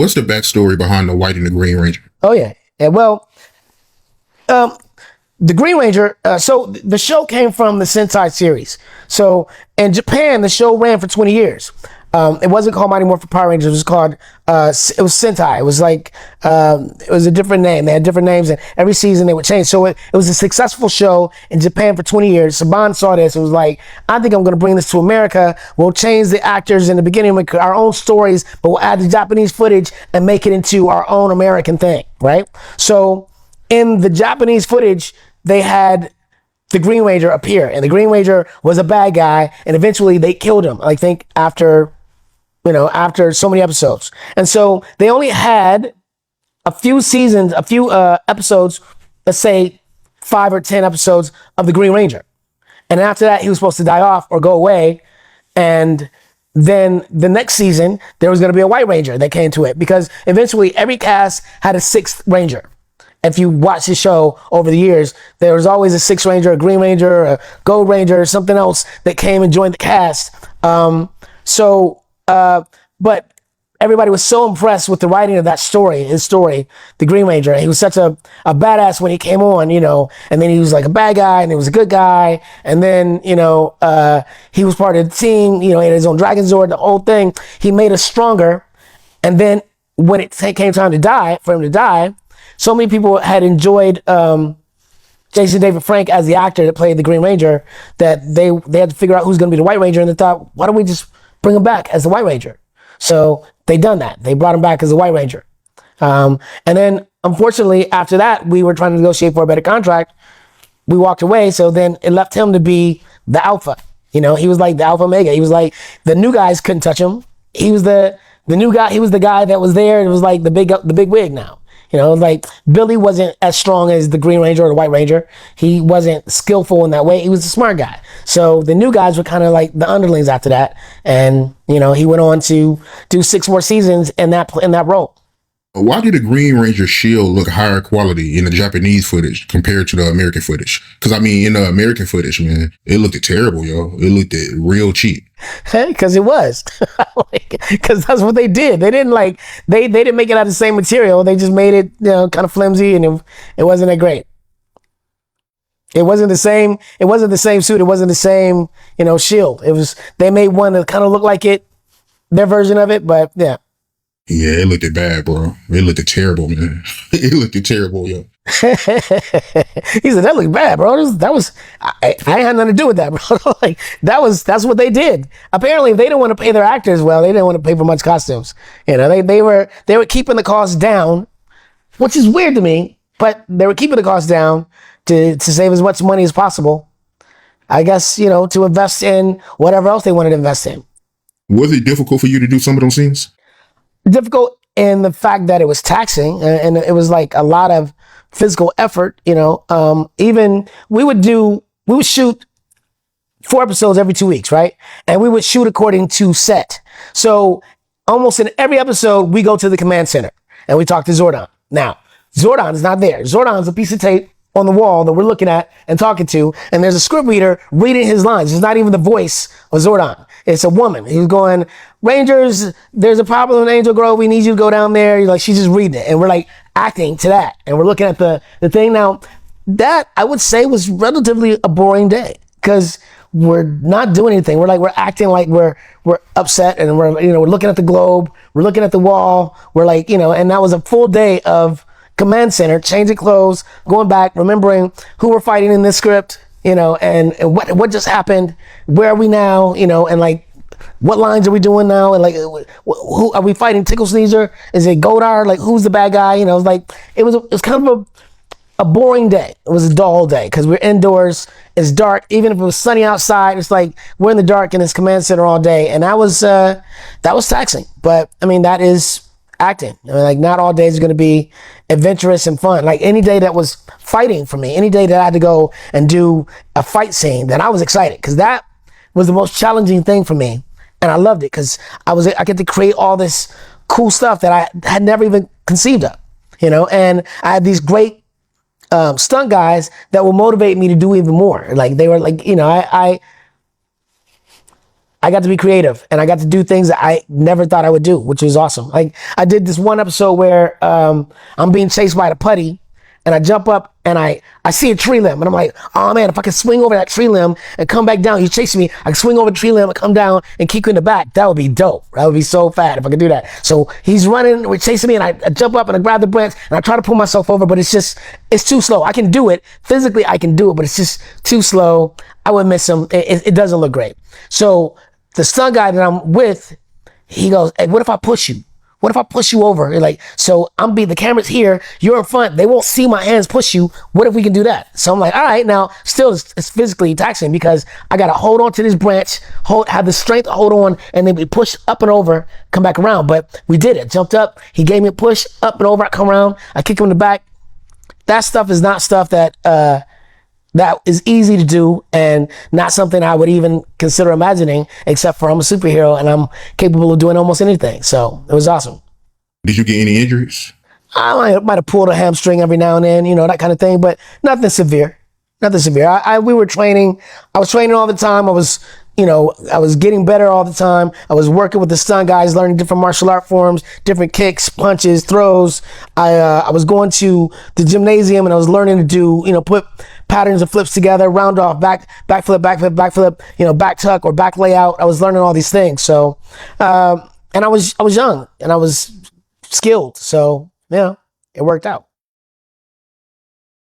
What's the backstory behind the White and the Green Ranger? Oh yeah, yeah. Well, um, the Green Ranger. So the show came from the Sentai series. So in Japan, the show ran for 20 years. It wasn't called Mighty Morphin Power Rangers. It was called. It was Sentai. It was like it was a different name. They had different names, and every season they would change. So it was a successful show in Japan for 20 years. Saban saw this and was like, "I think I'm going to bring this to America. We'll change the actors in the beginning, make our own stories, but we'll add the Japanese footage and make it into our own American thing." Right. So in the Japanese footage, they had the Green Ranger appear, and the Green Ranger was a bad guy, and eventually they killed him. I think after so many episodes. And so they only had a few seasons, a few episodes, let's say 5 or 10 episodes of the Green Ranger. And after that, he was supposed to die off or go away. And then the next season, there was going to be a White Ranger that came to it, because eventually every cast had a sixth Ranger. If you watch the show over the years, there was always a Sixth Ranger, a Green Ranger, a Gold Ranger, or something else that came and joined the cast. But everybody was so impressed with the writing of that story, his story, the Green Ranger. He was such a badass when he came on, and then he was like a bad guy, and he was a good guy, and then, he was part of the team, he had his own Dragon Zord, the whole thing. He made us stronger, and then when it came time for him to die, so many people had enjoyed Jason David Frank as the actor that played the Green Ranger, that they had to figure out who's going to be the White Ranger, and they thought, why don't we just bring him back as the White Ranger? So they done that. They brought him back as the White Ranger. And then, unfortunately, after that, we were trying to negotiate for a better contract. We walked away, so then it left him to be the Alpha. He was like the Alpha Omega. He was like, the new guys couldn't touch him. He was the new guy. He was the guy that was there. It was like the big wig now. Like Billy wasn't as strong as the Green Ranger or the White Ranger. He wasn't skillful in that way. He was a smart guy. So the new guys were kind of like the underlings after that. And, he went on to do 6 more seasons in that role. Why did the Green Ranger shield look higher quality in the Japanese footage compared to the American footage? Because, in the American footage, man, it looked terrible, yo. It looked real cheap. Because it was. Because that's what they did. They didn't they didn't make it out of the same material. They just made it, kind of flimsy, and it wasn't that great. It wasn't the same. It wasn't the same suit. It wasn't the same, shield. They made one that kind of looked like it, their version of it, but yeah. Yeah, it looked bad, bro. It looked terrible, man. It looked terrible, yo. He said, that looked bad, bro. I had nothing to do with that, bro. That's what they did. Apparently, if they didn't want to pay their actors well, they didn't want to pay for much costumes. They were keeping the cost down, which is weird to me, but they were keeping the cost down to save as much money as possible. I guess, to invest in whatever else they wanted to invest in. Was it difficult for you to do some of those scenes? Difficult in the fact that it was taxing, and it was like a lot of physical effort. Even we would shoot 4 episodes every 2 weeks, right? And we would shoot according to set. So almost in every episode, we go to the command center and we talk to Zordon. Now, Zordon is not there. Zordon's a piece of tape on the wall that we're looking at and talking to, and there's a script reader reading his lines. It's not even the voice of Zordon. It's a woman. He's going, Rangers, there's a problem in Angel Grove. We need you to go down there. She's just reading it. And we're acting to that. And we're looking at the thing. Now, that I would say was relatively a boring day, because we're not doing anything. We're acting like we're upset, and we're looking at the globe. We're looking at the wall. We're and that was a full day of command center, changing clothes, going back, remembering who we're fighting in this script, and what just happened, where are we now, and what lines are we doing now, and who are we fighting? Tickle Sneezer? Is it Godard? Who's the bad guy? It was kind of a boring day. It was a dull day because we're indoors. It's dark. Even if it was sunny outside, it's we're in the dark in this command center all day, and that was taxing. But that is acting. Not all days are going to be adventurous and fun. Any day that was fighting for me, any day that I had to go and do a fight scene, then I was excited, because that was the most challenging thing for me, and I loved it because I get to create all this cool stuff that I had never even conceived of, and I had these great stunt guys that will motivate me to do even more. They were I got to be creative and I got to do things that I never thought I would do, which was awesome. Like I did this one episode where I'm being chased by the putty and I jump up and I see a tree limb and I'm like, oh man, if I can swing over that tree limb and come back down, he's chasing me, I can swing over the tree limb and come down and kick you in the back. That would be dope. That would be so fat if I could do that. So he's running, we're chasing me and I jump up and I grab the branch and I try to pull myself over, but it's too slow. I can do it. Physically, I can do it, but it's just too slow. I would miss him. It doesn't look great. So the stunt guy that I'm with, he goes, hey, what if I push you? What if I push you over? Like, so the camera's here, you're in front, they won't see my hands push you. What if we can do that? So I'm like, all right, now still it's physically taxing because I gotta hold on to this branch, have the strength to hold on, and then we push up and over, come back around. But we did it, jumped up, he gave me a push, up and over, I come around, I kick him in the back. That stuff is not stuff that is easy to do and not something I would even consider imagining, except for I'm a superhero and I'm capable of doing almost anything. So it was awesome. Did you get any injuries? I might have pulled a hamstring every now and then, that kind of thing, but nothing severe. Nothing severe. We were training. I was training all the time. I was getting better all the time. I was working with the stunt guys, learning different martial art forms, different kicks, punches, throws. I was going to the gymnasium and I was learning to do, put patterns of flips together, round off, backflip, back tuck or back layout. I was learning all these things. So, and I was young and I was skilled. So, it worked out.